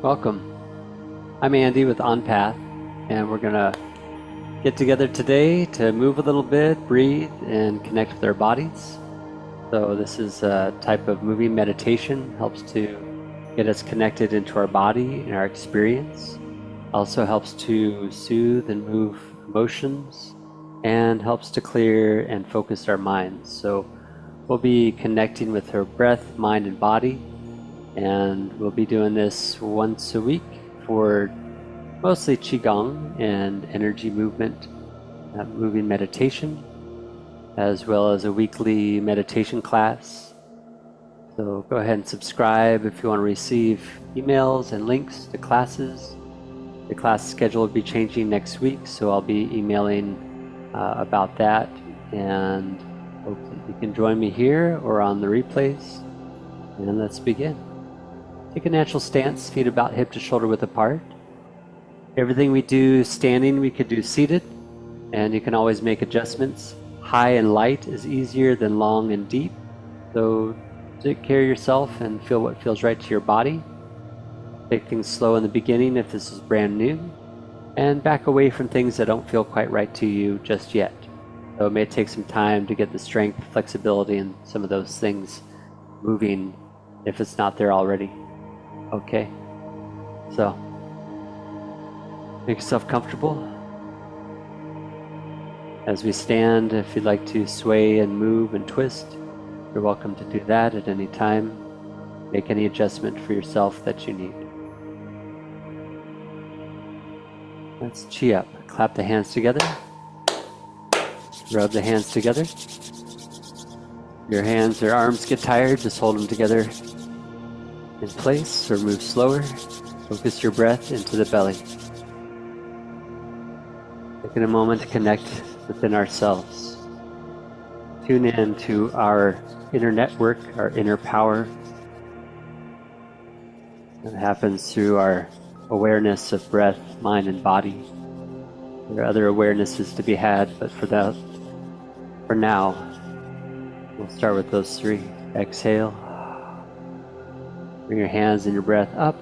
Welcome. I'm Andy with On Path, and we're going to get together today to move a little bit, breathe, and connect with our bodies. So this is a type of moving meditation, helps to get us connected into our body and our experience. Also helps to soothe and move emotions, and helps to clear and focus our minds. So we'll be connecting with our breath, mind, and body. And we'll be doing this once a week for mostly Qigong and energy movement, moving meditation, as well as a weekly meditation class. So go ahead and subscribe if you want to receive emails and links to classes. The class schedule will be changing next week, so I'll be emailing about that, and hope that you can join me here or on the replays. And let's begin. Take a natural stance, feet about hip to shoulder width apart. Everything we do standing, we could do seated, and you can always make adjustments. High and light is easier than long and deep, so take care of yourself and feel what feels right to your body. Take things slow in the beginning if this is brand new, and back away from things that don't feel quite right to you just yet. So it may take some time to get the strength, flexibility, and some of those things moving if it's not there already. Okay, so make yourself comfortable. As we stand, if you'd like to sway and move and twist, you're welcome to do that at any time. Make any adjustment for yourself that you need. Let's chi up. Clap the hands together. Rub the hands together. Your hands or arms get tired, just hold them together in place or move slower. Focus your breath into the belly. Taking a moment to connect within ourselves. Tune in to our inner network, our inner power. It happens through our awareness of breath, mind, and body. There are other awarenesses to be had, but for now, we'll start with those three. Exhale. Bring your hands and your breath up.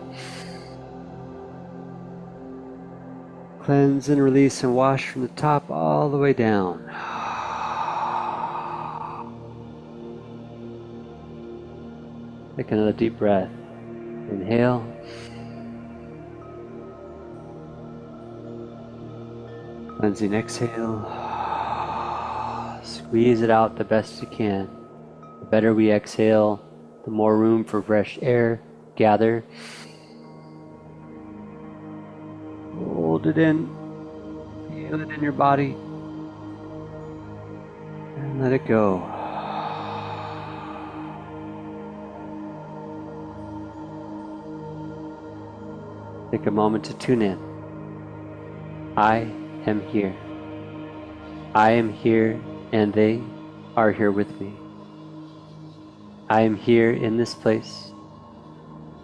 Cleanse and release and wash from the top all the way down. Take another deep breath. Inhale. Cleansing exhale. Squeeze it out the best you can. The better we exhale, the more room for fresh air gather. Hold it in. Feel it in your body. And let it go. Take a moment to tune in. I am here. I am here, and they are here with me. I am here in this place.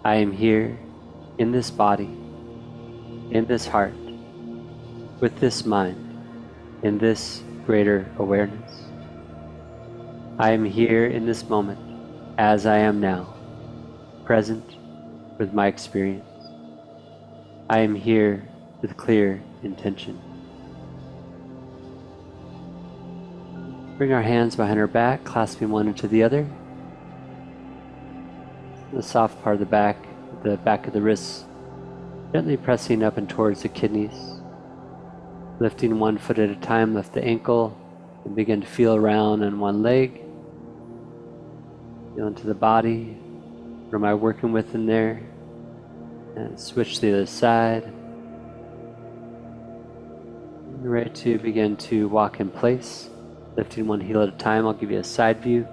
I am here in this body, in this heart, with this mind, in this greater awareness. I am here in this moment, as I am now, present with my experience. I am here with clear intention. Bring our hands behind our back, clasping one into the other. The soft part of the back of the wrists, gently pressing up and towards the kidneys. Lifting one foot at a time, lift the ankle and begin to feel around on one leg. Feel into the body. What am I working with in there? And switch to the other side. You're ready to begin to walk in place. Lifting one heel at a time, I'll give you a side view.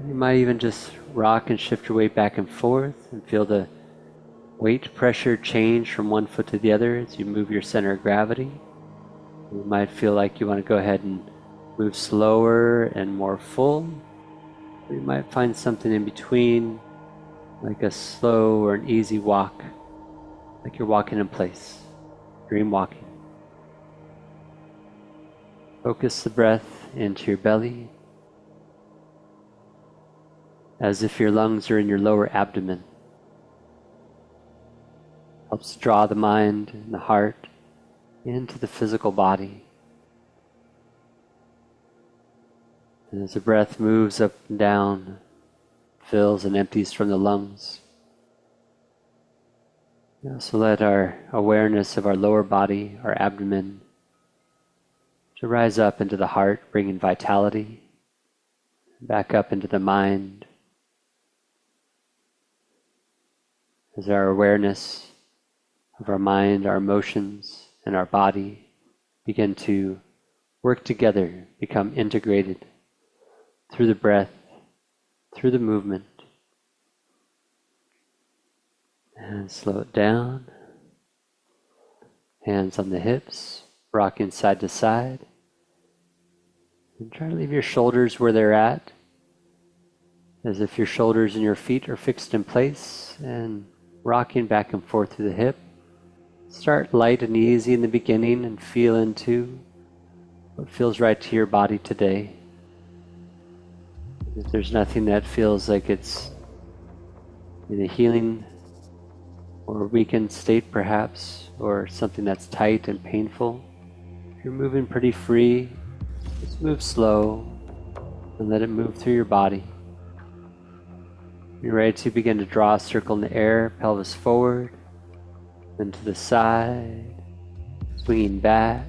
You might even just rock and shift your weight back and forth and feel the weight pressure change from one foot to the other as you move your center of gravity. You might feel like you want to go ahead and move slower and more full. Or you might find something in between, like a slow or an easy walk, like you're walking in place, dream walking. Focus the breath into your belly, as if your lungs are in your lower abdomen. Helps draw the mind and the heart into the physical body. And as the breath moves up and down, fills and empties from the lungs, we also let our awareness of our lower body, our abdomen, to rise up into the heart, bringing vitality, back up into the mind. As our awareness of our mind, our emotions, and our body begin to work together, become integrated through the breath, through the movement. And slow it down. Hands on the hips, rocking side to side. And try to leave your shoulders where they're at, as if your shoulders and your feet are fixed in place, and rocking back and forth through the hip. Start light and easy in the beginning and feel into what feels right to your body today. If there's nothing that feels like it's in a healing or a weakened state perhaps, or something that's tight and painful, if you're moving pretty free, just move slow and let it move through your body. You're ready to begin to draw a circle in the air, pelvis forward, then to the side, swinging back,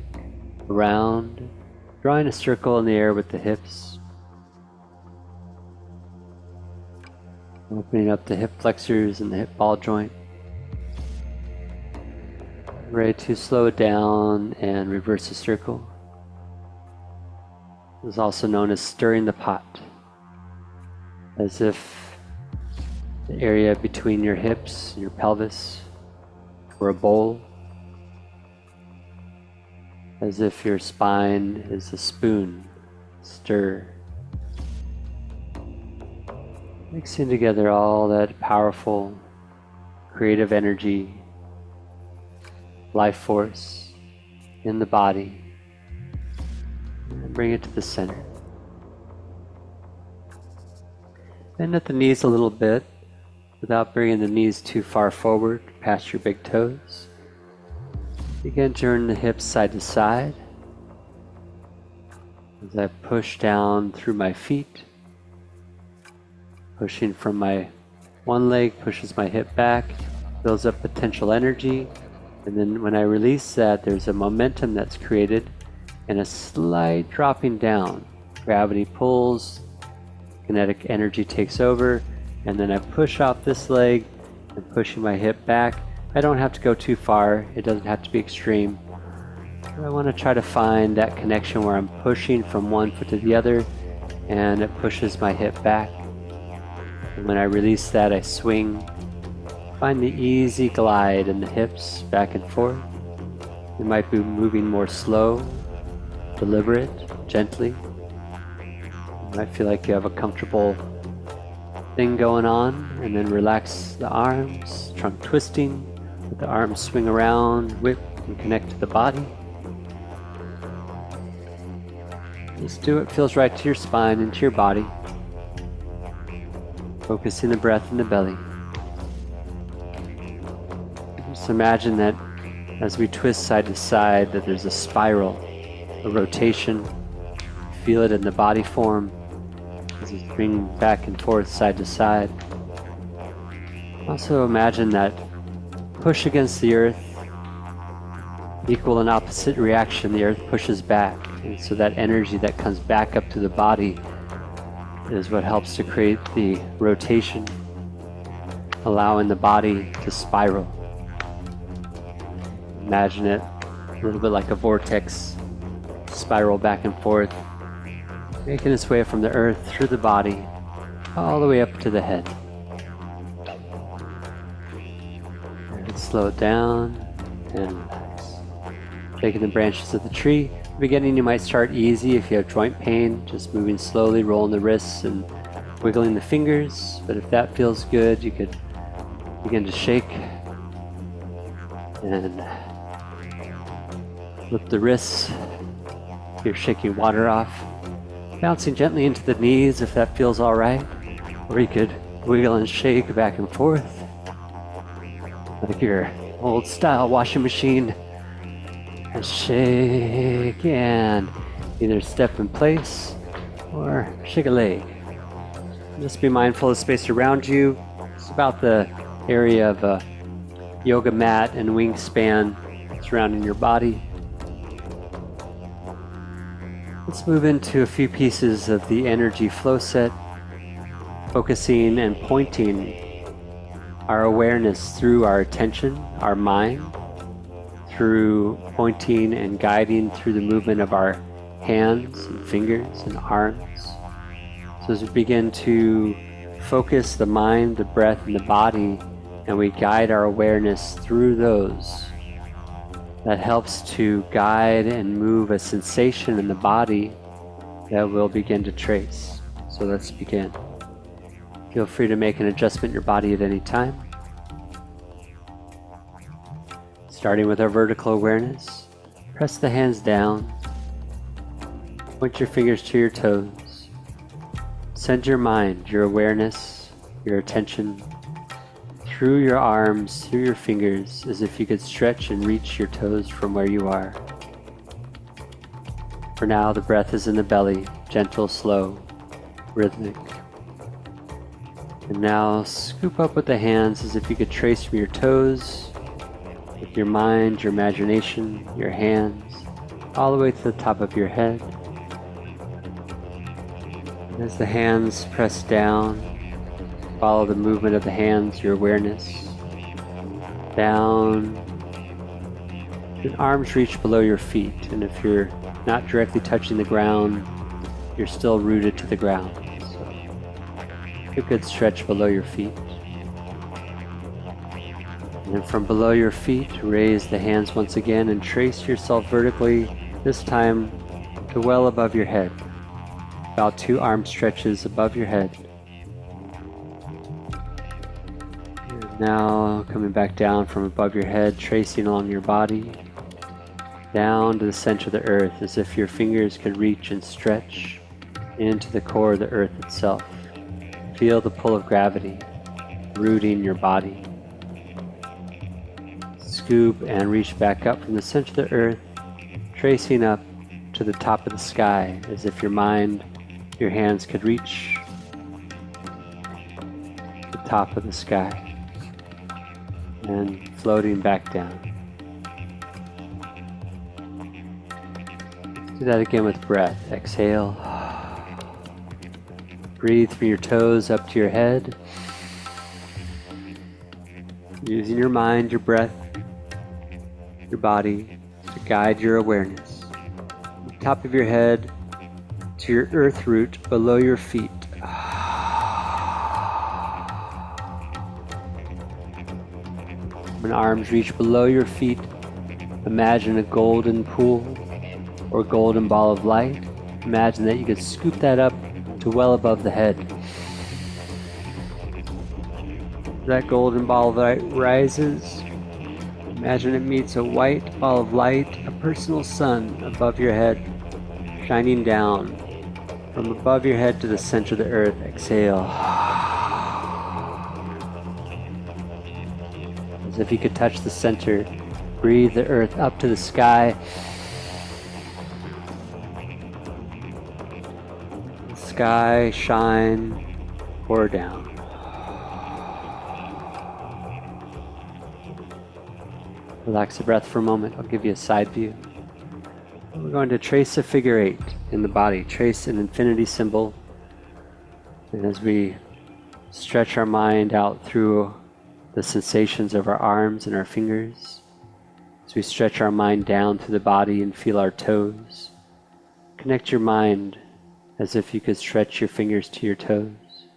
around, drawing a circle in the air with the hips. Opening up the hip flexors and the hip ball joint. Ready to slow it down and reverse the circle. This is also known as stirring the pot, as if the area between your hips and your pelvis were a bowl, as if your spine is a spoon. Stir, mixing together all that powerful creative energy, life force in the body, and bring it to the center. Bend at the knees a little bit without bringing the knees too far forward past your big toes. Begin to turn the hips side to side as I push down through my feet, pushing from my one leg, pushes my hip back, builds up potential energy. And then when I release that, there's a momentum that's created and a slight dropping down. Gravity pulls, kinetic energy takes over, and then I push off this leg and pushing my hip back. I don't have to go too far, it doesn't have to be extreme. I want to try to find that connection where I'm pushing from one foot to the other and it pushes my hip back. And when I release that, I swing. Find the easy glide in the hips back and forth. You might be moving more slow, deliberate, gently. You might feel like you have a comfortable thing going on, and then relax the arms, trunk twisting, let the arms swing around, whip, and connect to the body. Just do what feels right to your spine and to your body. Focusing the breath in the belly. Just imagine that as we twist side to side, that there's a spiral, a rotation. Feel it in the body form as we bring back and forth side to side. Also imagine that push against the earth, equal and opposite reaction. The earth pushes back, and so that energy that comes back up to the body is what helps to create the rotation, allowing the body to spiral. Imagine it a little bit like a vortex, spiral back and forth, making its way from the earth through the body, all the way up to the head. And slow it down and relax. Taking the branches of the tree. In the beginning you might start easy if you have joint pain, just moving slowly, rolling the wrists and wiggling the fingers. But if that feels good, you could begin to shake and flip the wrists. You're shaking water off. Bouncing gently into the knees if that feels alright. Or you could wiggle and shake back and forth like you're old style washing machine. And shake and either step in place or shake a leg. Just be mindful of the space around you. It's about the area of a yoga mat and wingspan surrounding your body. Let's move into a few pieces of the energy flow set, focusing and pointing our awareness through our attention, our mind, through pointing and guiding through the movement of our hands and fingers and arms. So as we begin to focus the mind, the breath, and the body, and we guide our awareness through those, that helps to guide and move a sensation in the body that we'll begin to trace. So let's begin. Feel free to make an adjustment in your body at any time. Starting with our vertical awareness, press the hands down, point your fingers to your toes, send your mind, your awareness, your attention through your arms, through your fingers, as if you could stretch and reach your toes from where you are. For now, the breath is in the belly, gentle, slow, rhythmic. And now scoop up with the hands as if you could trace from your toes, with your mind, your imagination, your hands, all the way to the top of your head. And as the hands press down, follow the movement of the hands, your awareness, down. Your arms reach below your feet, and if you're not directly touching the ground, you're still rooted to the ground. So a good stretch below your feet. And then from below your feet, raise the hands once again and trace yourself vertically, this time to well above your head, about 2 arm stretches above your head. And now coming back down from above your head, tracing along your body, down to the center of the earth, as if your fingers could reach and stretch into the core of the earth itself. Feel the pull of gravity rooting your body. Scoop and reach back up from the center of the earth, tracing up to the top of the sky, as if your mind, your hands could reach the top of the sky, and floating back down. Do that again with breath. Exhale. Breathe from your toes up to your head, using your mind, your breath, your body to guide your awareness. From the top of your head to your earth root below your feet. When arms reach below your feet, imagine a golden pool or golden ball of light. Imagine that you could scoop that up to well above the head. That golden ball of light rises. Imagine it meets a white ball of light, a personal sun above your head, shining down from above your head to the center of the earth. Exhale. As if you could touch the center, breathe the earth up to the sky. The sky, shine, pour down. Relax the breath for a moment. I'll give you a side view. We're going to trace a figure 8 in the body. Trace an infinity symbol. And as we stretch our mind out through the sensations of our arms and our fingers, as we stretch our mind down through the body and feel our toes, connect your mind as if you could stretch your fingers to your toes.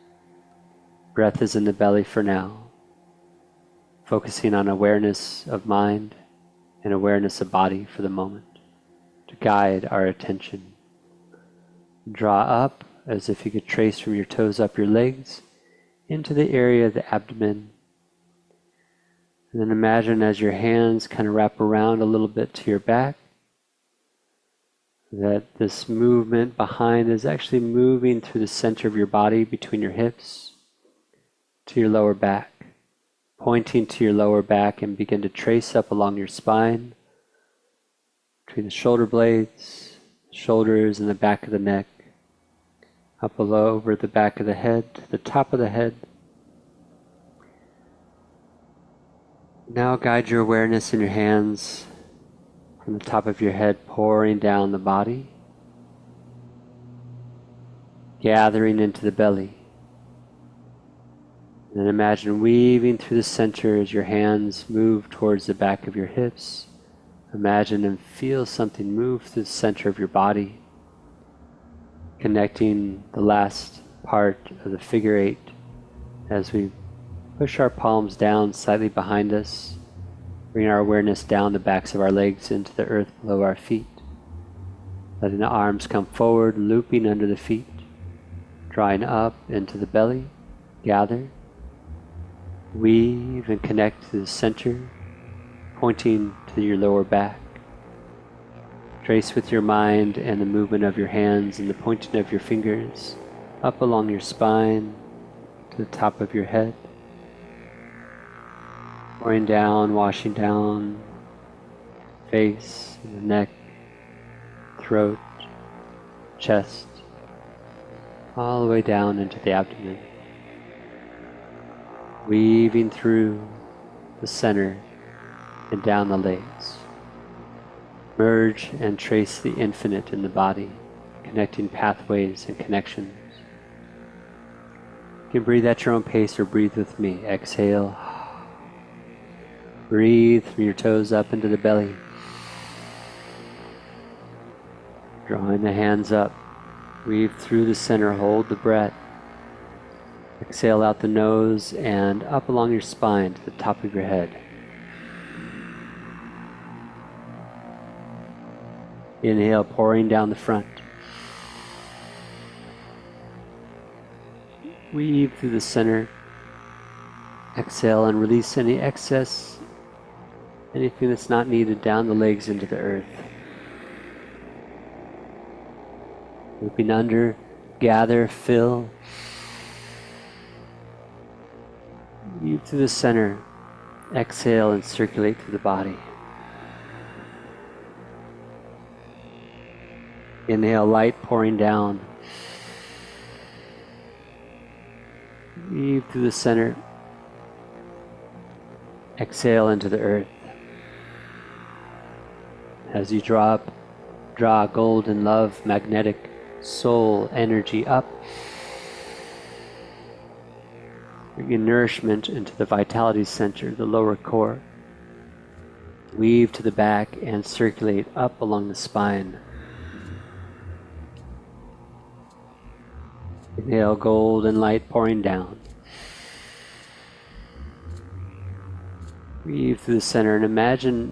Breath is in the belly for now. Focusing on awareness of mind and awareness of body for the moment to guide our attention. Draw up as if you could trace from your toes up your legs into the area of the abdomen. And then imagine as your hands kind of wrap around a little bit to your back, that this movement behind is actually moving through the center of your body between your hips to your lower back. pointing to your lower back, and begin to trace up along your spine, between the shoulder blades, shoulders, and the back of the neck, up below over the back of the head, to the top of the head. Now guide your awareness in your hands from the top of your head, pouring down the body, gathering into the belly. And then imagine weaving through the center as your hands move towards the back of your hips. Imagine and feel something move through the center of your body, connecting the last part of the figure eight as we push our palms down slightly behind us, bring our awareness down the backs of our legs into the earth below our feet, letting the arms come forward, looping under the feet, drawing up into the belly, gather, weave and connect to the center, pointing to your lower back. Trace with your mind and the movement of your hands and the pointing of your fingers up along your spine to the top of your head, pouring down, washing down, face, and the neck, throat, chest, all the way down into the abdomen, weaving through the center and down the legs. Merge and trace the infinite in the body, connecting pathways and connections. You can breathe at your own pace or breathe with me. Exhale. Breathe from your toes up into the belly. Drawing the hands up. Weave through the center. Hold the breath. Exhale out the nose and up along your spine to the top of your head. Inhale, pouring down the front. Weave through the center. Exhale and release any excess, anything that's not needed, down the legs into the earth. Looping under, gather, fill. Weave through the center. Exhale and circulate through the body. Inhale, light pouring down. Weave through the center. Exhale into the earth. As you draw golden love, magnetic soul energy up. Bring nourishment into the vitality center, the lower core. Weave to the back and circulate up along the spine. Inhale, golden light pouring down. Weave through the center and imagine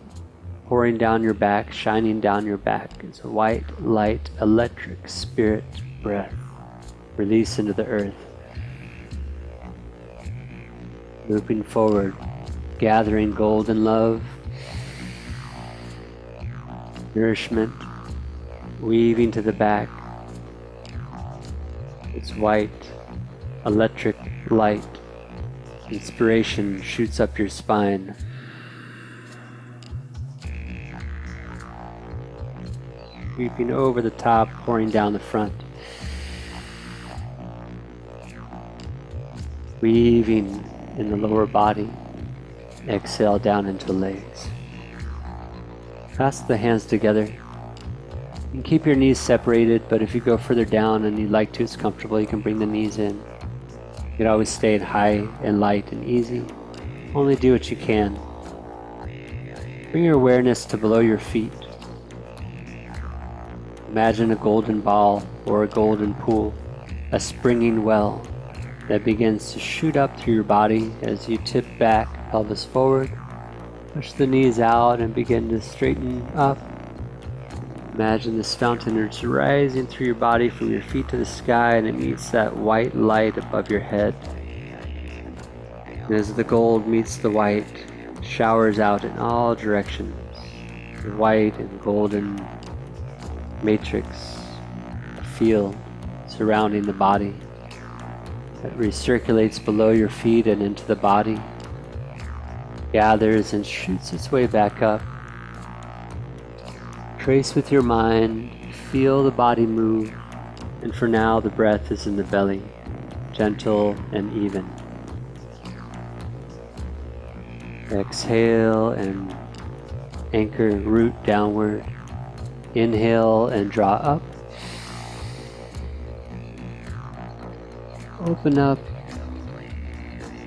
pouring down your back, shining down your back. It's a white, light, electric spirit breath. Release into the earth. Looping forward, gathering golden love, nourishment, weaving to the back. It's white, electric light. Inspiration shoots up your spine. Sweeping over the top, pouring down the front. Weaving in the lower body. Exhale down into the legs. Clasp the hands together. You can keep your knees separated, but if you go further down and you'd like to, it's comfortable, you can bring the knees in. You can always stay high and light and easy. Only do what you can. Bring your awareness to below your feet. Imagine a golden ball or a golden pool, a springing well that begins to shoot up through your body as you tip back, pelvis forward, push the knees out and begin to straighten up. Imagine this fountain is rising through your body from your feet to the sky, and it meets that white light above your head. And as the gold meets the white, it showers out in all directions. The white and golden matrix, field surrounding the body that recirculates below your feet and into the body, gathers and shoots its way back up. Trace with your mind, feel the body move, and for now the breath is in the belly, gentle and even. Exhale and anchor root downward. Inhale and draw up. Open up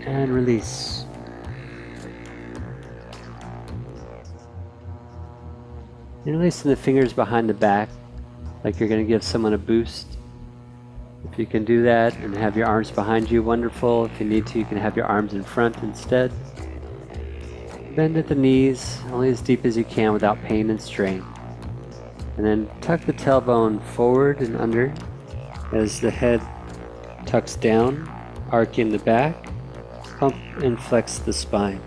and release. And releasing the fingers behind the back like you're going to give someone a boost. If you can do that and have your arms behind you, wonderful. If you need to, you can have your arms in front instead. Bend at the knees, only as deep as you can without pain and strain. And then tuck the tailbone forward and under as the head tucks down, arcing the back, pump and flex the spine.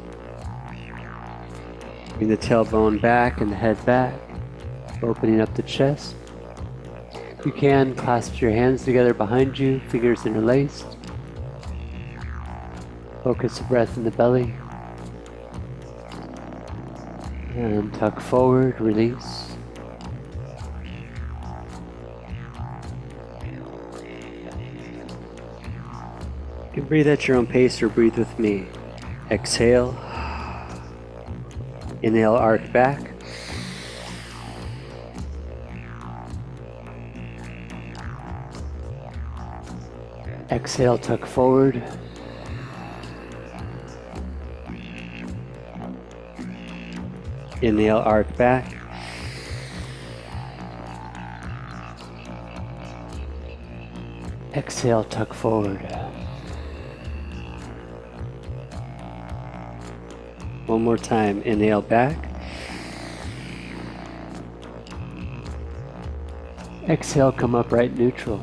Bring the tailbone back and the head back, opening up the chest. If you can, clasp your hands together behind you, fingers interlaced. Focus the breath in the belly. And tuck forward, release. You can breathe at your own pace or breathe with me. Exhale. Inhale, arc back. Exhale, tuck forward. Inhale, arc back. Exhale, tuck forward. One more time. Inhale back. Exhale, come upright neutral.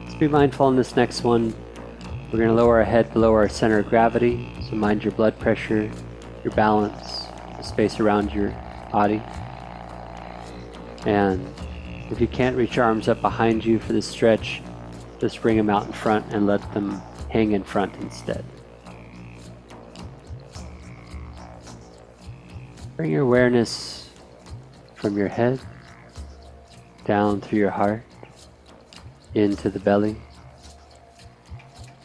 Let's be mindful in this next one. We're going to lower our head below our center of gravity. So mind your blood pressure, your balance, the space around your body. And if you can't reach your arms up behind you for this stretch, just bring them out in front and let them hang in front instead. Bring your awareness from your head down through your heart into the belly.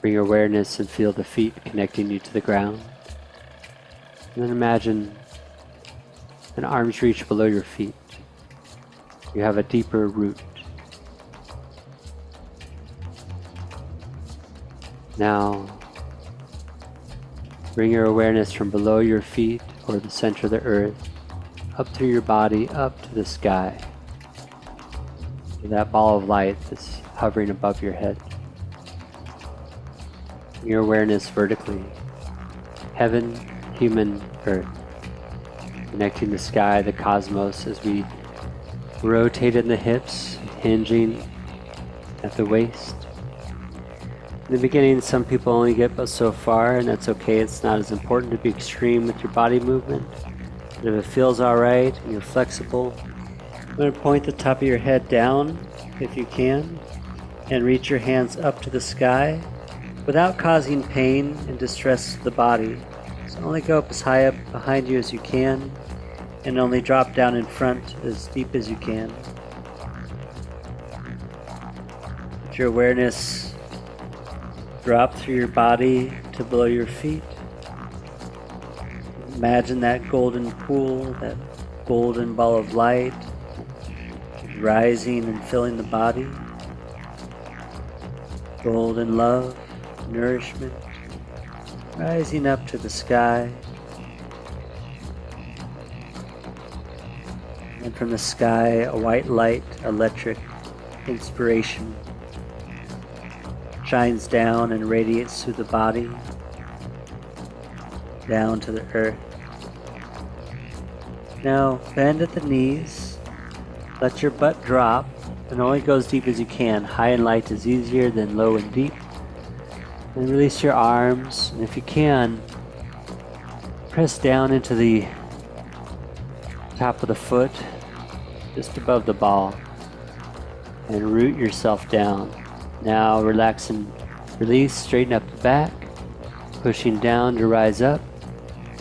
Bring your awareness and feel the feet connecting you to the ground. And then imagine an arm's reach below your feet. You have a deeper root. Now, bring your awareness from below your feet or the center of the earth, up through your body, up to the sky. To that ball of light that's hovering above your head. Your awareness vertically. Heaven, human, earth. Connecting the sky, the cosmos as we rotate in the hips, hinging at the waist. In the beginning, some people only get but so far, and that's okay. It's not as important to be extreme with your body movement. But if it feels alright and you're flexible, I'm going to point the top of your head down, if you can, and reach your hands up to the sky without causing pain and distress to the body. So only go up as high up behind you as you can, and only drop down in front as deep as you can. Let your awareness drop through your body to below your feet. Imagine that golden pool, that golden ball of light rising and filling the body. Golden love, nourishment, rising up to the sky. And from the sky, a white light, electric inspiration shines down and radiates through the body, down to the earth. Now bend at the knees, let your butt drop, and only go as deep as you can. High and light is easier than low and deep. And release your arms, and if you can, press down into the top of the foot, just above the ball, and root yourself down. Now relax and release, straighten up the back, Pushing down to rise up.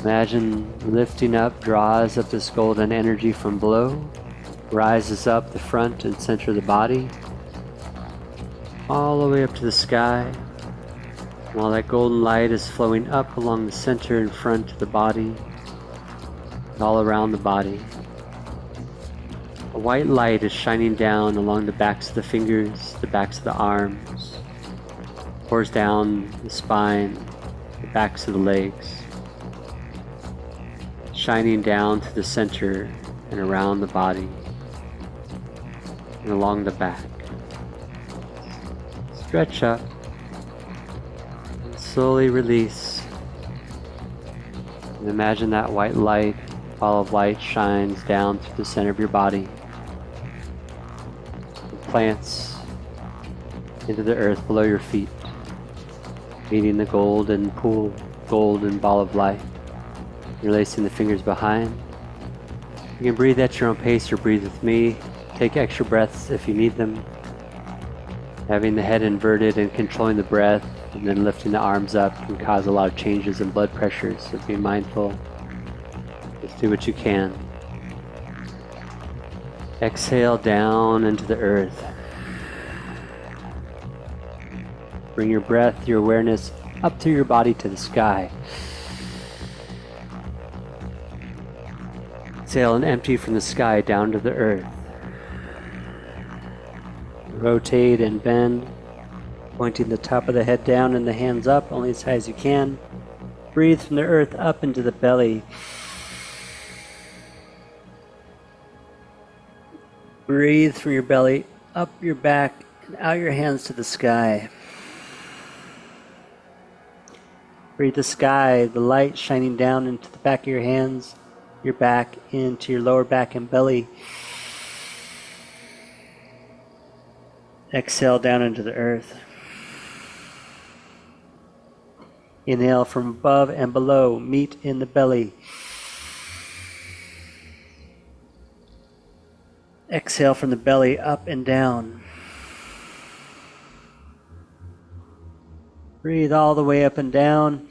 Imagine lifting up, draws up this golden energy from below, rises up the front and center of the body, all the way up to the sky. While that golden light is flowing up along the center and front of the body, all around the body. A white light is shining down along the backs of the fingers, the backs of the arms, pours down the spine, the backs of the legs, shining down to the center and around the body and along the back. Stretch up and slowly release. And imagine that white light, ball of light shines down through the center of your body. It plants into the earth below your feet, meeting the golden pool, golden ball of light. Releasing the fingers behind. You can breathe at your own pace or breathe with me. Take extra breaths if you need them. Having the head inverted and controlling the breath and then lifting the arms up can cause a lot of changes in blood pressure, so be mindful. Just do what you can. Exhale down into the earth. Bring your breath, your awareness up through your body to the sky. Exhale and empty from the sky down to the earth. Rotate and bend, pointing the top of the head down and the hands up only as high as you can. Breathe from the earth up into the belly. Breathe from your belly up your back and out your hands to the sky. Breathe the sky, the light shining down into the back of your hands, your back into your lower back and belly. Exhale down into the earth. Inhale from above and below, meet in the belly. Exhale from the belly up and down. Breathe all the way up and down.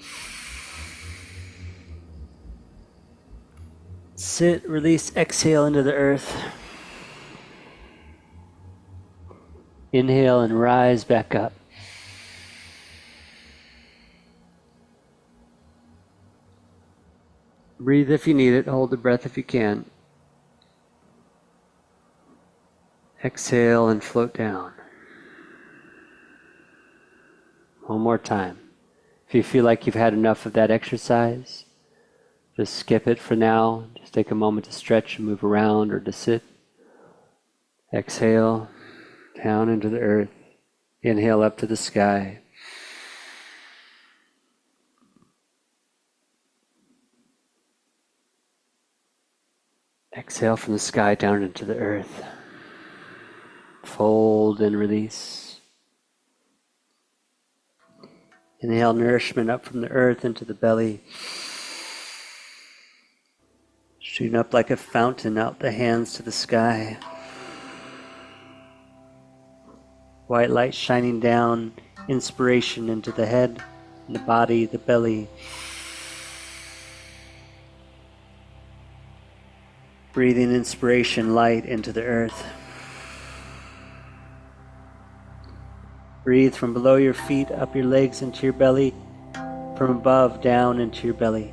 Sit, release, exhale into the earth. Inhale and rise back up. Breathe if you need it. Hold the breath if you can. Exhale and float down. One more time. If you feel like you've had enough of that exercise, just skip it for now. Just take a moment to stretch and move around or to sit. Exhale down into the earth. Inhale up to the sky. Exhale from the sky down into the earth. Fold and release. Inhale nourishment up from the earth into the belly. Shooting up like a fountain out the hands to the sky. White light shining down, inspiration into the head, the body, the belly. Breathing inspiration, light into the earth. Breathe from below your feet, up your legs into your belly, from above down into your belly.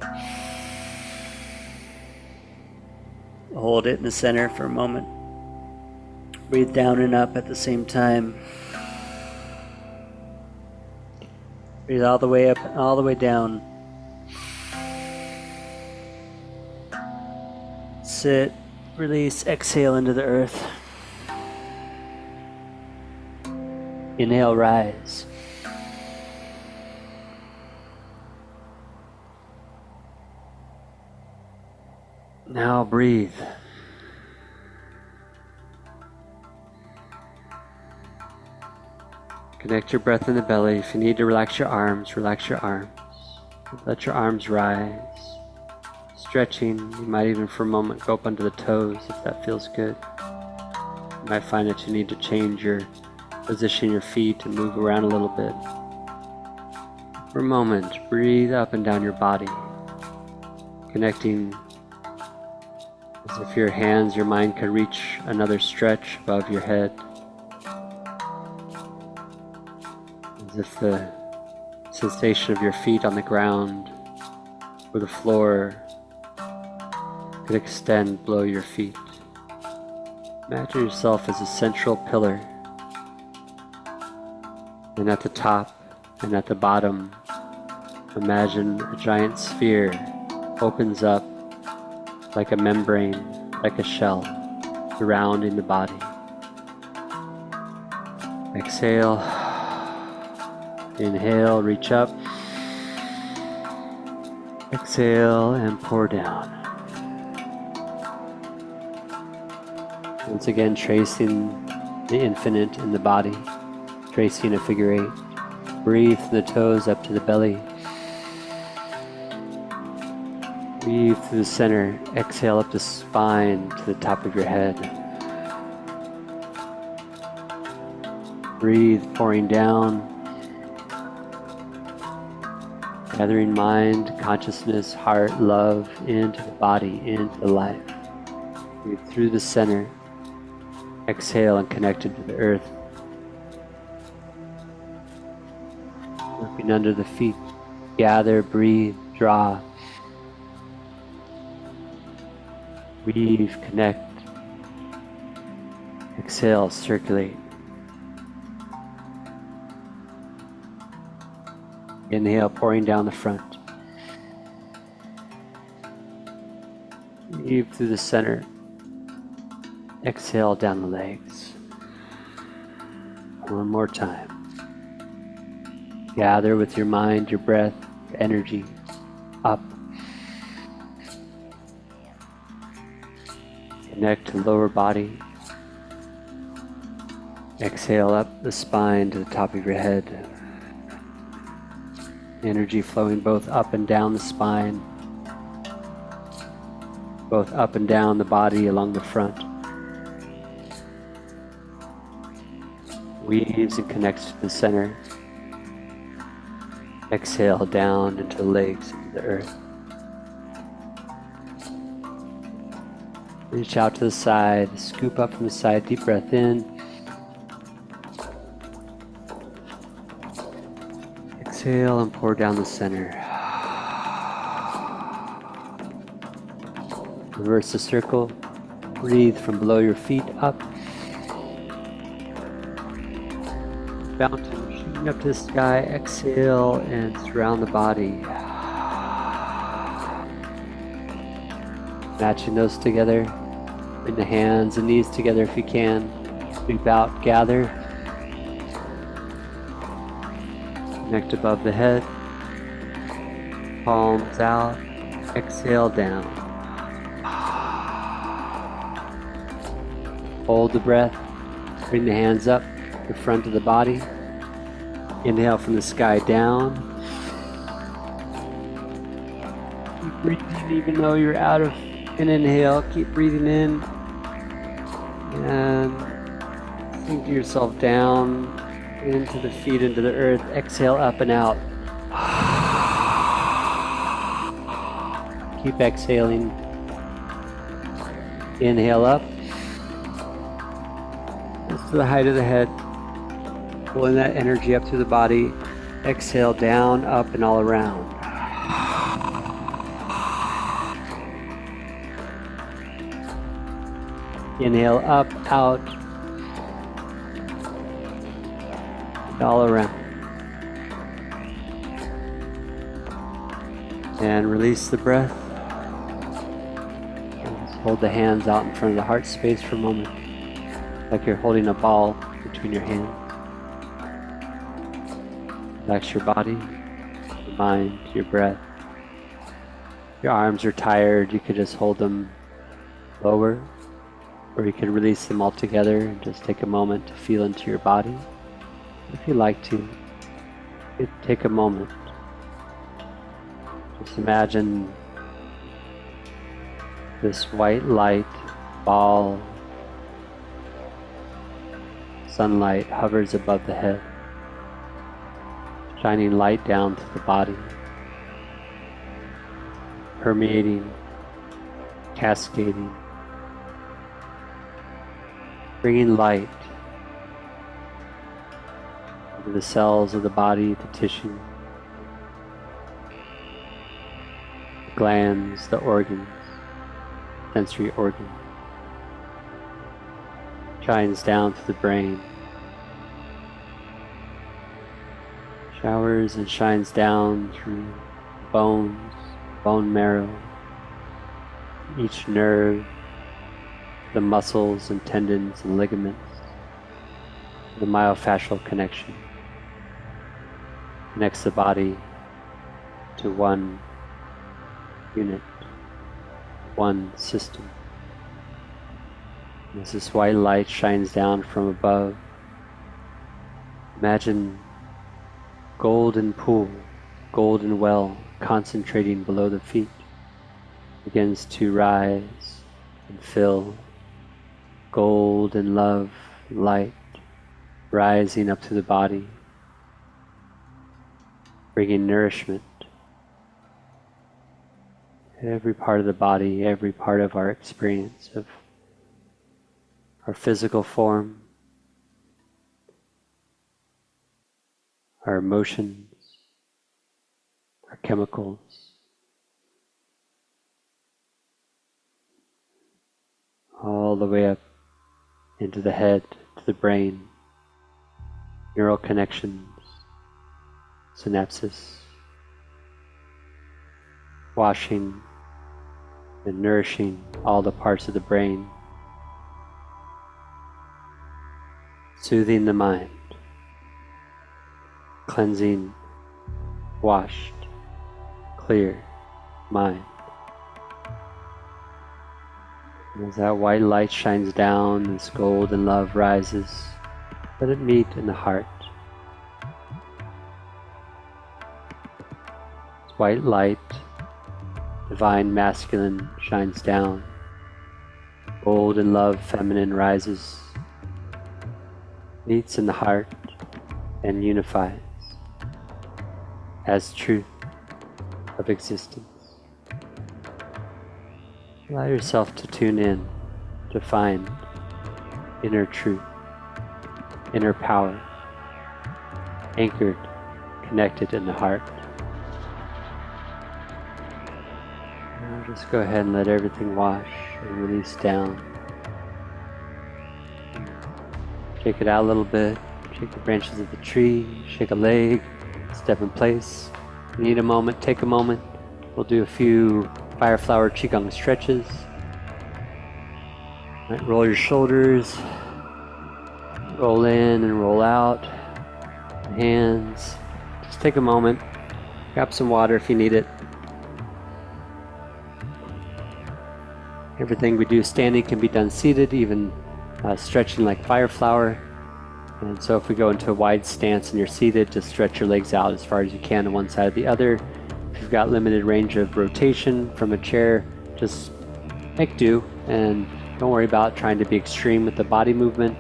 Hold it in the center for a moment. Breathe down and up at the same time. Breathe all the way up and all the way down. Sit, release, exhale into the earth. Inhale, rise. Now breathe. Connect your breath in the belly. If you need to relax your arms, relax your arms. Let your arms rise. Stretching, you might even for a moment go up under the toes if that feels good. You might find that you need to change your position, your feet, and move around a little bit. For a moment, breathe up and down your body, connecting as if your hands, your mind could reach another stretch above your head. As if the sensation of your feet on the ground or the floor could extend below your feet. Imagine yourself as a central pillar, and at the top and at the bottom, imagine a giant sphere opens up like a membrane, like a shell, surrounding the body. Exhale, inhale, reach up, exhale, and pour down. Once again, tracing the infinite in the body, tracing a figure eight. Breathe from the toes up to the belly. Breathe through the center. Exhale up the spine to the top of your head. Breathe, pouring down. Gathering mind, consciousness, heart, love into the body, into life. Breathe through the center. Exhale and connected to the earth. Looking under the feet. Gather, breathe, draw. Breathe, connect. Exhale, circulate. Inhale, pouring down the front. Breathe through the center. Exhale down the legs. One more time. Gather with your mind, your breath, your energy up. Connect to the lower body. Exhale up the spine to the top of your head. Energy flowing both up and down the spine, both up and down the body along the front. Weaves and connects to the center. Exhale down into the legs, into the earth. Reach out to the side, scoop up from the side, deep breath in. Exhale and pour down the center. Reverse the circle. Breathe from below your feet up. Fountain shooting up to the sky. Exhale and surround the body. Matching those together. Bring the hands and knees together if you can. Sweep out, gather. Connect above the head. Palms out. Exhale down. Hold the breath. Bring the hands up, the front of the body. Inhale from the sky down. Keep breathing even though you're out of an inhale. Keep breathing in. And sink yourself down into the feet, into the earth. Exhale up and out. Keep exhaling. Inhale up. Just to the height of the head. Pulling that energy up through the body. Exhale down, up, and all around. Inhale up, out, and all around. And release the breath. And just hold the hands out in front of the heart space for a moment, like you're holding a ball between your hands. Relax your body, your mind, your breath. Your arms are tired, you could just hold them lower, or you can release them all together and just take a moment to feel into your body. If you like to, you could take a moment. Just imagine this white light ball, sunlight hovers above the head. shining light down to the body, permeating, cascading, bringing light into the cells of the body, the tissue, the glands, the organs, sensory organs. Shines down to the brain, showers and shines down through bones, bone marrow, each nerve, the muscles and tendons and ligaments, the myofascial connection connects the body to one unit, one system. As this white light shines down from above, imagine golden pool, golden well concentrating below the feet, begins to rise and fill, gold and love, light, rising up to the body, bringing nourishment. Every part of the body, every part of our experience of our physical form, our emotions, our chemicals, all the way up into the head, to the brain, neural connections, synapses, washing and nourishing all the parts of the brain, soothing the mind, cleansing, washed, clear mind. And as that white light shines down, this gold and love rises, let it meet in the heart. This white light, divine masculine, shines down. Gold and love feminine rises, meets in the heart and unifies as truth of existence. Allow yourself to tune in, to find inner truth, inner power, anchored, connected in the heart. Now just go ahead and let everything wash and release down. Shake it out a little bit, shake the branches of the tree, shake a leg, step in place. If you need a moment, take a moment. We'll do a few fire flower qigong stretches. Right, roll your shoulders, roll in and roll out, hands. Just take a moment, grab some water if you need it. Everything we do standing can be done seated, even stretching like fire flower. And so if we go into a wide stance and you're seated, just stretch your legs out as far as you can on one side or the other. If you've got limited range of rotation from a chair, just make do and don't worry about trying to be extreme with the body movement.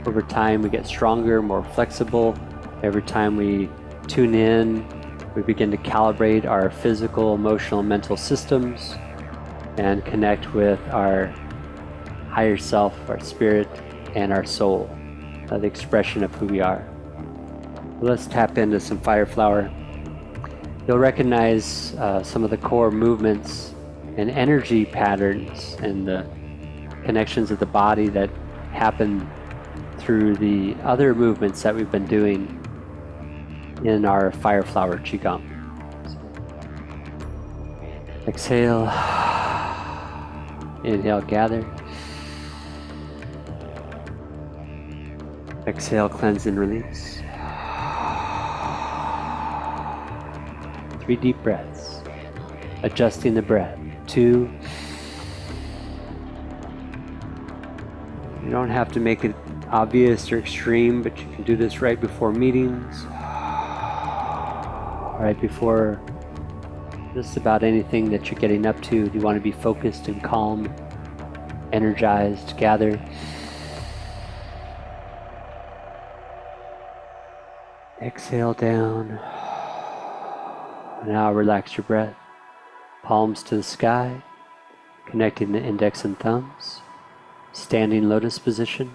Over time we get stronger, more flexible. Every time we tune in, we begin to calibrate our physical, emotional, mental systems and connect with our higher self, our spirit, and our soul, the expression of who we are. Let's tap into some fire flower. You'll recognize some of the core movements and energy patterns and the connections of the body that happen through the other movements that we've been doing in our fire flower qigong. Exhale, inhale, gather. Exhale, cleanse and release. 3 deep breaths, adjusting the breath. 2. You don't have to make it obvious or extreme, but you can do this right before meetings, right before just about anything that you're getting up to. You want to be focused and calm, energized, gather. Exhale down. Now relax your breath. Palms to the sky, connecting the index and thumbs. Standing lotus position.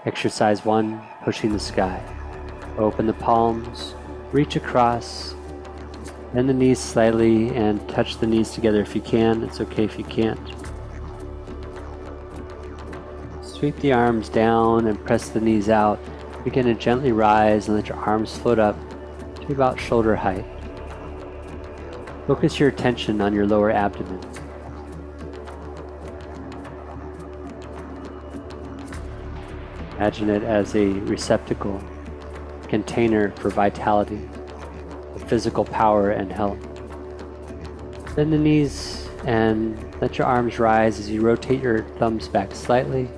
Exercise 1, pushing the sky. Open the palms, reach across, bend the knees slightly and touch the knees together if you can. It's okay if you can't. Sweep the arms down and press the knees out. Begin to gently rise and let your arms float up to about shoulder height. Focus your attention on your lower abdomen. Imagine it as a receptacle, container for vitality, physical power and health. Bend the knees and let your arms rise as you rotate your thumbs back slightly.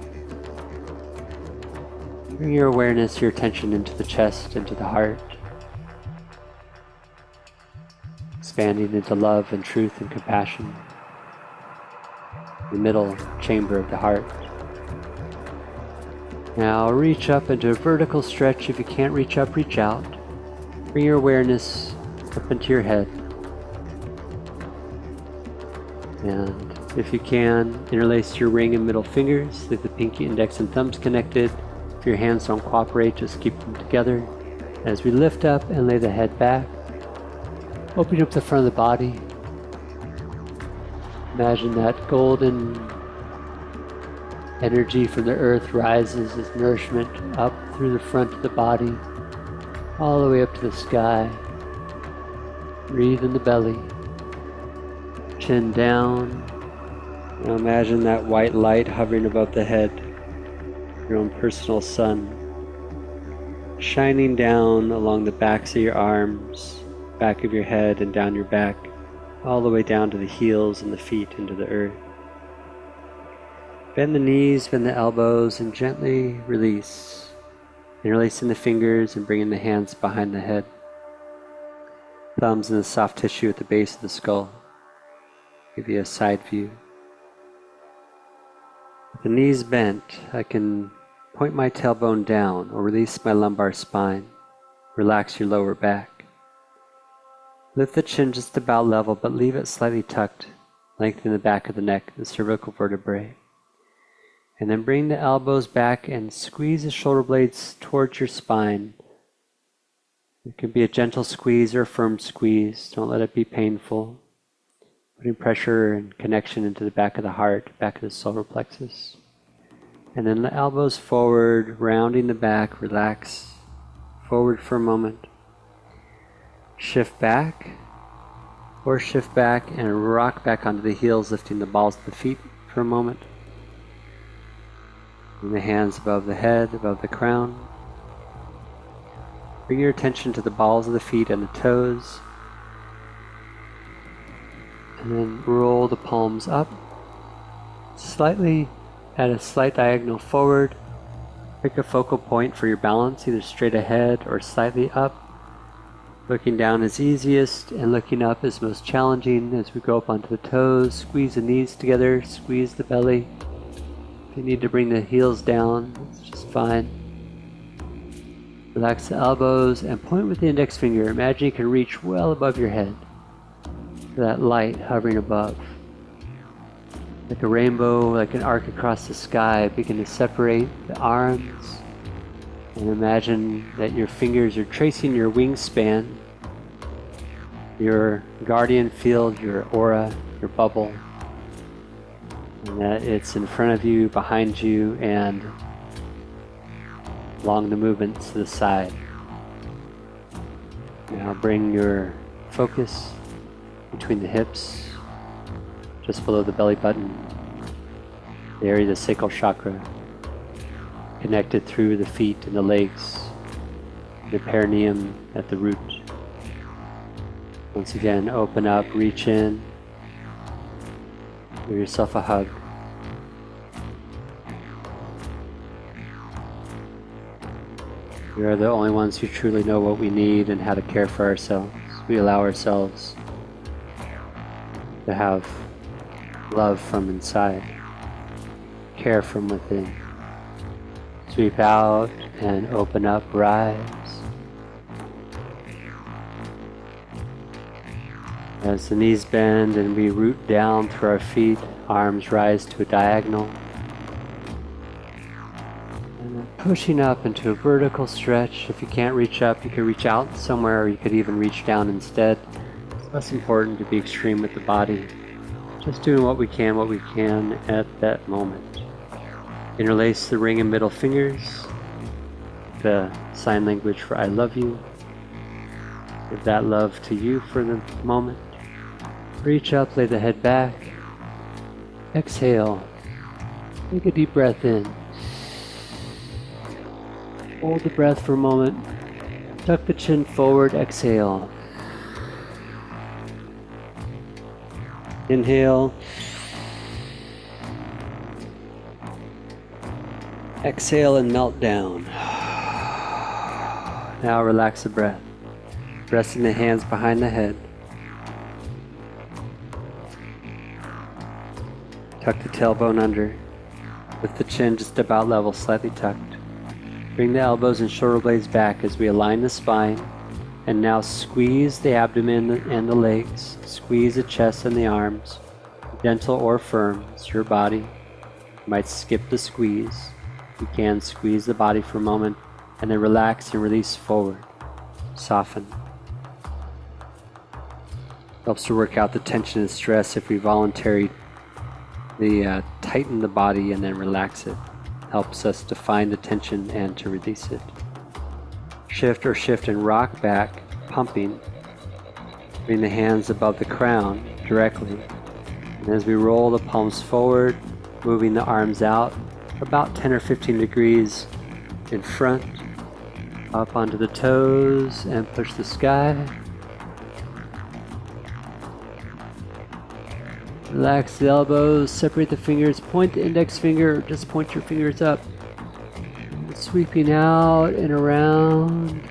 Bring your awareness, your attention into the chest, into the heart. Expanding into love and truth and compassion. The middle chamber of the heart. Now reach up into a vertical stretch. If you can't reach up, reach out. Bring your awareness up into your head. And if you can, interlace your ring and middle fingers. Leave the pinky, index, and thumbs connected. If your hands don't cooperate, just keep them together. As we lift up and lay the head back, open up the front of the body. Imagine that golden energy from the earth rises as nourishment up through the front of the body, all the way up to the sky. Breathe in the belly, chin down. Now imagine that white light hovering above the head, your own personal sun, shining down along the backs of your arms, back of your head and down your back, all the way down to the heels and the feet into the earth. Bend the knees, bend the elbows, and gently release. Interlacing the fingers and bringing the hands behind the head. Thumbs in the soft tissue at the base of the skull. Give you a side view. With the knees bent, I can point my tailbone down or release my lumbar spine. Relax your lower back. Lift the chin just about level, but leave it slightly tucked. Lengthen the back of the neck, the cervical vertebrae. And then bring the elbows back and squeeze the shoulder blades towards your spine. It can be a gentle squeeze or a firm squeeze. Don't let it be painful. Putting pressure and connection into the back of the heart, back of the solar plexus. And then the elbows forward, rounding the back, relax. Forward for a moment. Shift back, or shift back and rock back onto the heels, lifting the balls of the feet for a moment. Bring the hands above the head, above the crown. Bring your attention to the balls of the feet and the toes. And then roll the palms up, slightly at a slight diagonal forward. Pick a focal point for your balance, either straight ahead or slightly up. Looking down is easiest and looking up is most challenging. As we go up onto the toes, squeeze the knees together, squeeze the belly. If you need to bring the heels down, that's just fine. Relax the elbows and point with the index finger. Imagine you can reach well above your head. That light hovering above. Like a rainbow, like an arc across the sky. Begin to separate the arms. And imagine that your fingers are tracing your wingspan, your guardian field, your aura, your bubble. And that it's in front of you, behind you, and along the movements to the side. Now bring your focus between the hips, just below the belly button, the area of the sacral chakra, connected through the feet and the legs, the perineum at the root. Once again, open up, reach in. Give yourself a hug. We are the only ones who truly know what we need and how to care for ourselves. We allow ourselves to have love from inside, care from within. Sweep out and open up, rise. As the knees bend and we root down through our feet, arms rise to a diagonal. And then pushing up into a vertical stretch. If you can't reach up, you could reach out somewhere, or you could even reach down instead. It's less important to be extreme with the body. Just doing what we can at that moment. Interlace the ring and middle fingers, the sign language for I love you. Give that love to you for the moment. Reach up, lay the head back. Exhale. Take a deep breath in. Hold the breath for a moment. Tuck the chin forward, exhale. Inhale. Exhale and melt down. Now relax the breath. Resting the hands behind the head. Tuck the tailbone under, with the chin just about level, slightly tucked. Bring the elbows and shoulder blades back as we align the spine, and now squeeze the abdomen and the legs, squeeze the chest and the arms, gentle or firm, it's your body. You might skip the squeeze. You can squeeze the body for a moment, and then relax and release forward. Soften. Helps to work out the tension and stress if we voluntarily tighten the body and then relax it. Helps us to find the tension and to release it. Shift and rock back, pumping. Bring the hands above the crown directly. And as we roll the palms forward, moving the arms out about 10 or 15 degrees in front, up onto the toes and push the sky. Relax the elbows, separate the fingers, point the index finger, just point your fingers up. Sweeping out and around,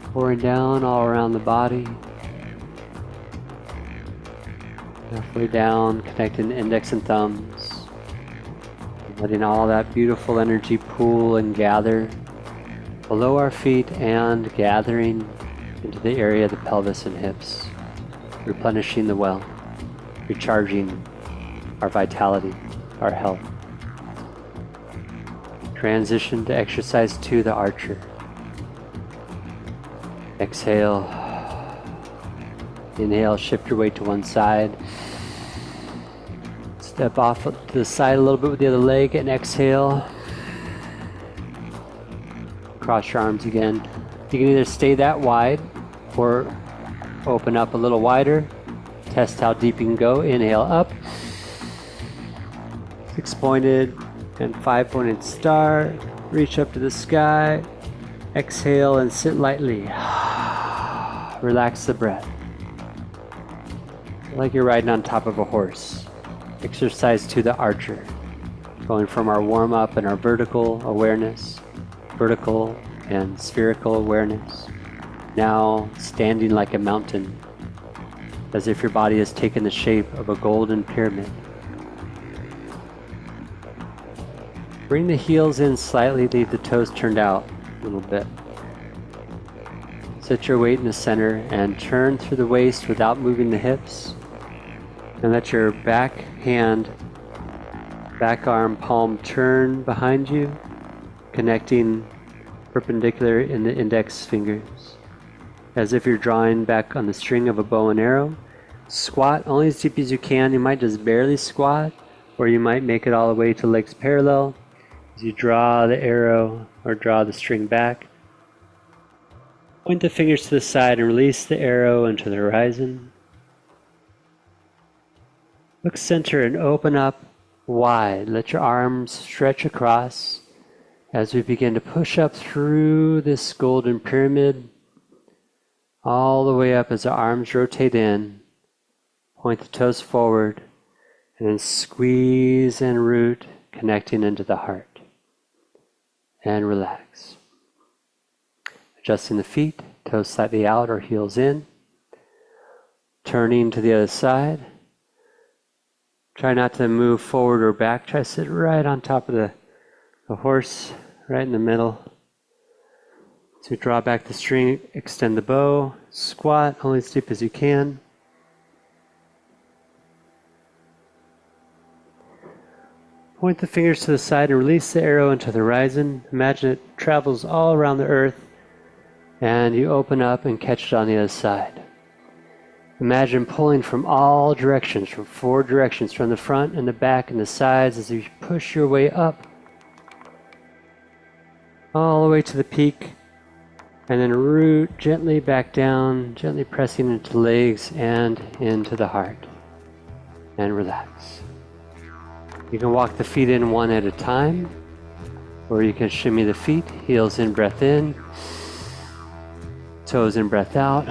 pouring down all around the body. Halfway down, connecting the index and thumbs. Letting all that beautiful energy pool and gather below our feet and gathering into the area of the pelvis and hips. Replenishing the well. Recharging our vitality, our health. Transition to exercise 2, the archer. Exhale. Inhale, shift your weight to one side. Step off to the side a little bit with the other leg and exhale. Cross your arms again. You can either stay that wide or open up a little wider. Test how deep you can go. Inhale up. 6-pointed and 5-pointed star. Reach up to the sky. Exhale and sit lightly. Relax the breath. Like you're riding on top of a horse. Exercise 2, the archer. Going from our warm-up and our vertical awareness, vertical and spherical awareness. Now standing like a mountain, as if your body has taken the shape of a golden pyramid. Bring the heels in slightly, leave the toes turned out a little bit. Set your weight in the center and turn through the waist without moving the hips. And let your back hand, back arm, palm turn behind you, connecting perpendicular in the index fingers. As if you're drawing back on the string of a bow and arrow. Squat only as deep as you can. You might just barely squat, or you might make it all the way to legs parallel. As you draw the arrow or draw the string back, point the fingers to the side and release the arrow into the horizon. Look center and open up wide. Let your arms stretch across as we begin to push up through this golden pyramid, all the way up as the arms rotate in. Point the toes forward and then squeeze and root, connecting into the heart. And relax. Adjusting the feet, toes slightly out or heels in. Turning to the other side. Try not to move forward or back. Try to sit right on top of the horse, right in the middle. So draw back the string, extend the bow, squat only as deep as you can. Point the fingers to the side and release the arrow into the horizon. Imagine it travels all around the earth and you open up and catch it on the other side. Imagine pulling from all directions, from 4 directions, from the front and the back and the sides as you push your way up all the way to the peak, and then root gently back down, gently pressing into the legs and into the heart, and relax. You can walk the feet in one at a time, or you can shimmy the feet, heels in, breath in, toes in, breath out,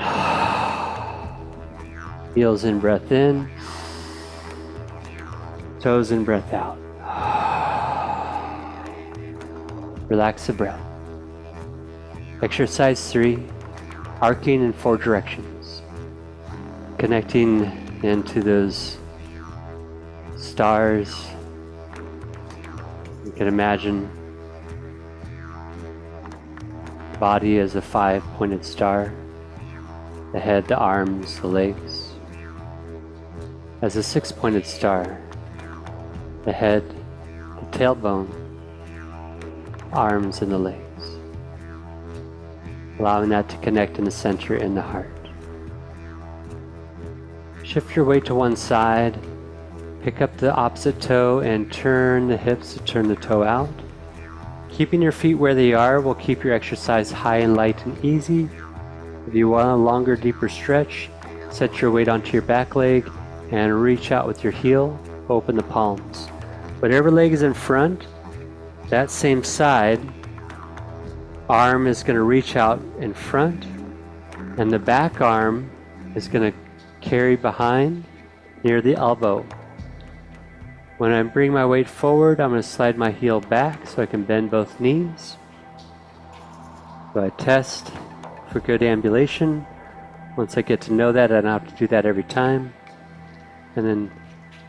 heels in, breath in, toes in, breath out. Relax the breath. Exercise 3, arcing in 4 directions. Connecting into those stars. You can imagine the body as a 5-pointed star. The head, the arms, the legs. As a 6-pointed star. The head, the tailbone, arms and the legs. Allowing that to connect in the center in the heart. Shift your weight to one side, pick up the opposite toe and turn the hips to turn the toe out. Keeping your feet where they are will keep your exercise high and light and easy. If you want a longer, deeper stretch, set your weight onto your back leg and reach out with your heel, open the palms. Whatever leg is in front, that same side, arm is going to reach out in front, and the back arm is going to carry behind near the elbow. When I bring my weight forward, I'm going to slide my heel back so I can bend both knees. So I test for good ambulation. Once I get to know that, I don't have to do that every time. And then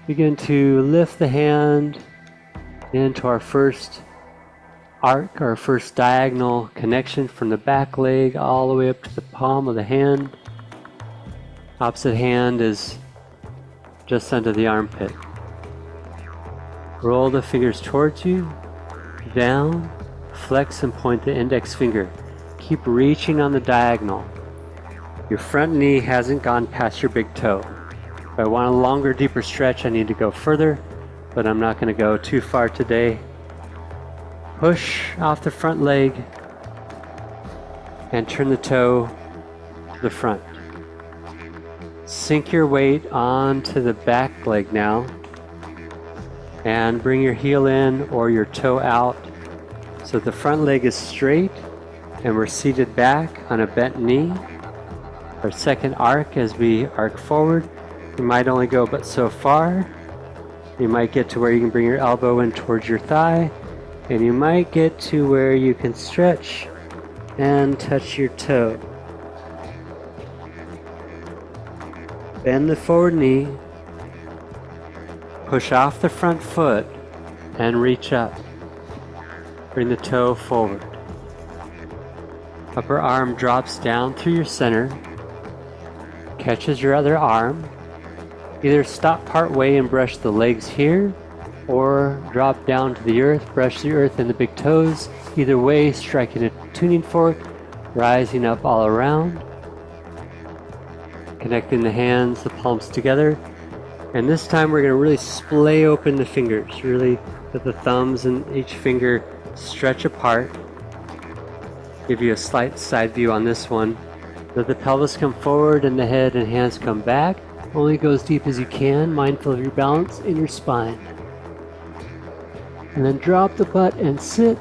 begin to lift the hand into our first arc, our first diagonal connection from the back leg all the way up to the palm of the hand. Opposite hand is just under the armpit. Roll the fingers towards you, down, flex and point the index finger. Keep reaching on the diagonal. Your front knee hasn't gone past your big toe. If I want a longer, deeper stretch, I need to go further, but I'm not going to go too far today. Push off the front leg and turn the toe to the front. Sink your weight onto the back leg now and bring your heel in or your toe out so the front leg is straight and we're seated back on a bent knee. Our second arc, as we arc forward, you might only go but so far. You might get to where you can bring your elbow in towards your thigh, and you might get to where you can stretch and touch your toe. Bend the forward knee, push off the front foot, and reach up. Bring the toe forward. Upper arm drops down through your center, catches your other arm. Either stop part way and brush the legs here, or drop down to the earth, brush the earth and the big toes. Either way, striking a tuning fork, rising up all around. Connecting the hands, the palms together. And this time we're going to really splay open the fingers. Really let the thumbs and each finger stretch apart. Give you a slight side view on this one. Let the pelvis come forward and the head and hands come back. Only go as deep as you can, mindful of your balance in your spine. And then drop the butt and sit.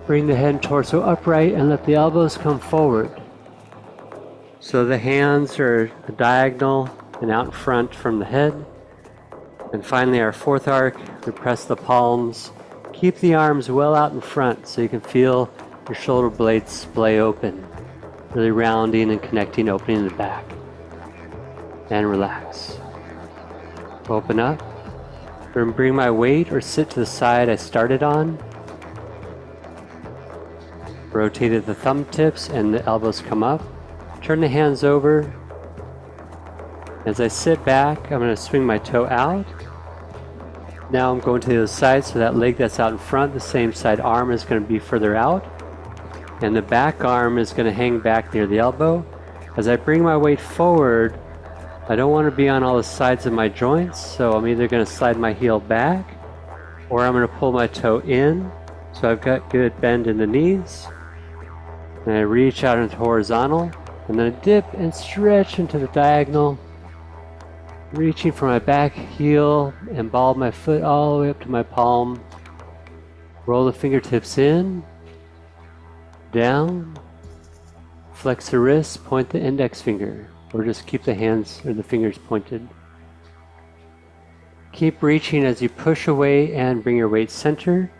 Bring the head and torso upright and let the elbows come forward. So the hands are diagonal and out in front from the head. And finally our fourth arc, we press the palms. Keep the arms well out in front so you can feel your shoulder blades splay open. Really rounding and connecting, opening the back. And relax. Open up. Bring my weight or sit to the side I started on. Rotated the thumb tips and the elbows come up. Turn the hands over. As I sit back, I'm going to swing my toe out. Now I'm going to the other side, so that leg that's out in front, the same side arm is going to be further out. And the back arm is going to hang back near the elbow. As I bring my weight forward, I don't want to be on all the sides of my joints, so I'm either going to slide my heel back, or I'm going to pull my toe in, so I've got good bend in the knees. And I reach out into horizontal, and then I dip and stretch into the diagonal, reaching for my back heel and ball my foot all the way up to my palm. Roll the fingertips in, down, flex the wrists, point the index finger, or just keep the hands or the fingers pointed. Keep reaching as you push away and bring your weight center.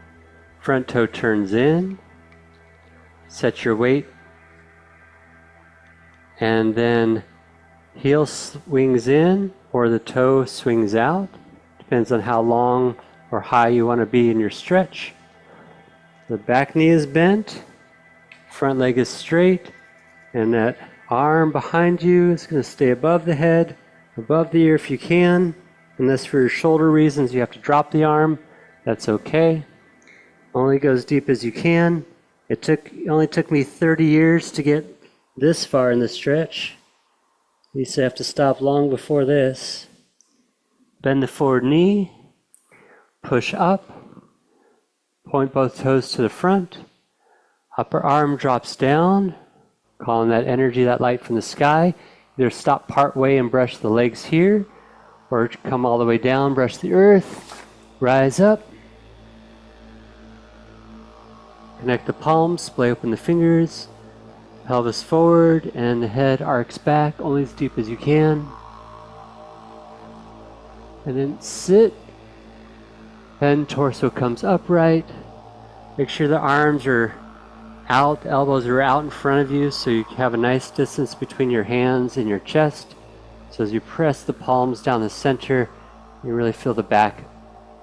Front toe turns in, set your weight, and then heel swings in or the toe swings out. Depends on how long or high you want to be in your stretch. The back knee is bent, front leg is straight, and that arm behind you is going to stay above the head, above the ear if you can. Unless for your shoulder reasons you have to drop the arm, that's okay. Only go as deep as you can. It only took me 30 years to get this far in the stretch. I used to have to stop long before this. Bend the forward knee, push up, point both toes to the front, upper arm drops down, calling that energy, that light from the sky. Either stop part way and brush the legs here, or come all the way down, brush the earth, rise up, connect the palms, splay open the fingers, pelvis forward, and the head arcs back only as deep as you can. And then sit, and torso comes upright. Make sure the arms are out, the elbows are out in front of you, so you have a nice distance between your hands and your chest. So as you press the palms down the center, you really feel the back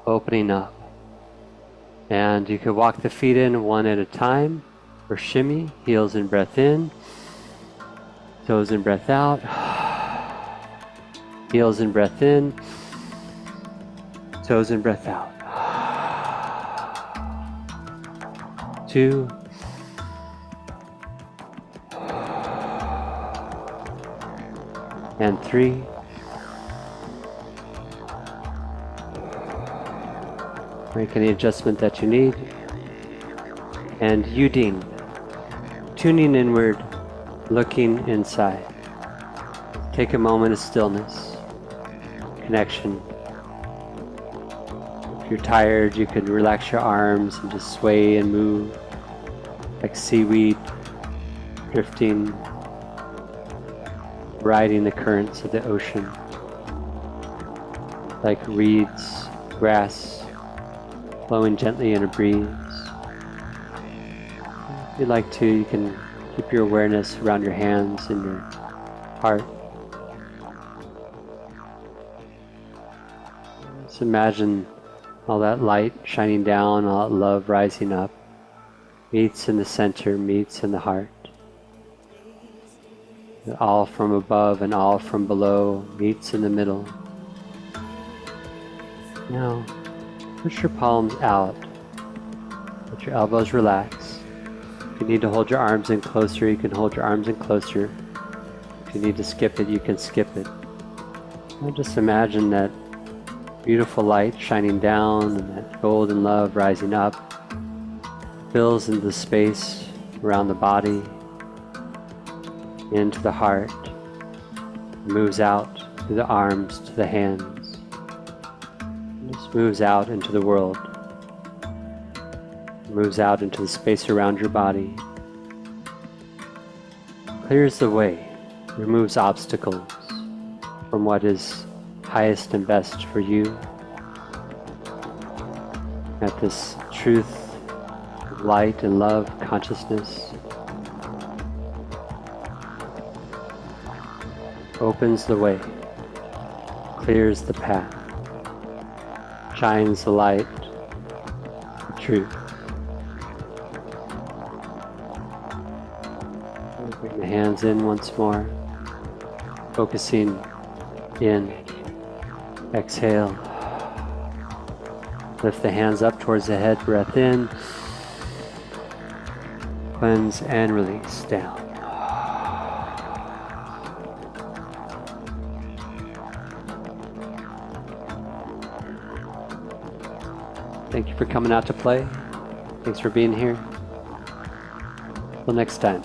opening up. And you can walk the feet in one at a time, or shimmy, heels and breath in, toes and breath out, heels and breath in, toes and breath out. 2, and 3, make any adjustment that you need, and Yudin, tuning inward, looking inside. Take a moment of stillness, connection. If you're tired, you could relax your arms and just sway and move like seaweed drifting, riding the currents of the ocean, like reeds, grass, flowing gently in a breeze. If you'd like to, you can keep your awareness around your hands and your heart. Just imagine all that light shining down, all that love rising up, meets in the center, meets in the heart. All from above and all from below meets in the middle. Now, push your palms out. Let your elbows relax. If you need to hold your arms in closer, you can hold your arms in closer. If you need to skip it, you can skip it. And just imagine that beautiful light shining down and that golden love rising up, fills into the space around the body, into the heart, moves out through the arms to the hands, and just moves out into the world, moves out into the space around your body, clears the way, removes obstacles from what is highest and best for you. At this truth of light and love consciousness opens the way, clears the path, shines the light, the truth. Bring the hands in once more, focusing in, exhale, Lift the hands up towards the head, breath in. Cleanse and release, down. Thank you for coming out to play. Thanks for being here. Till next time.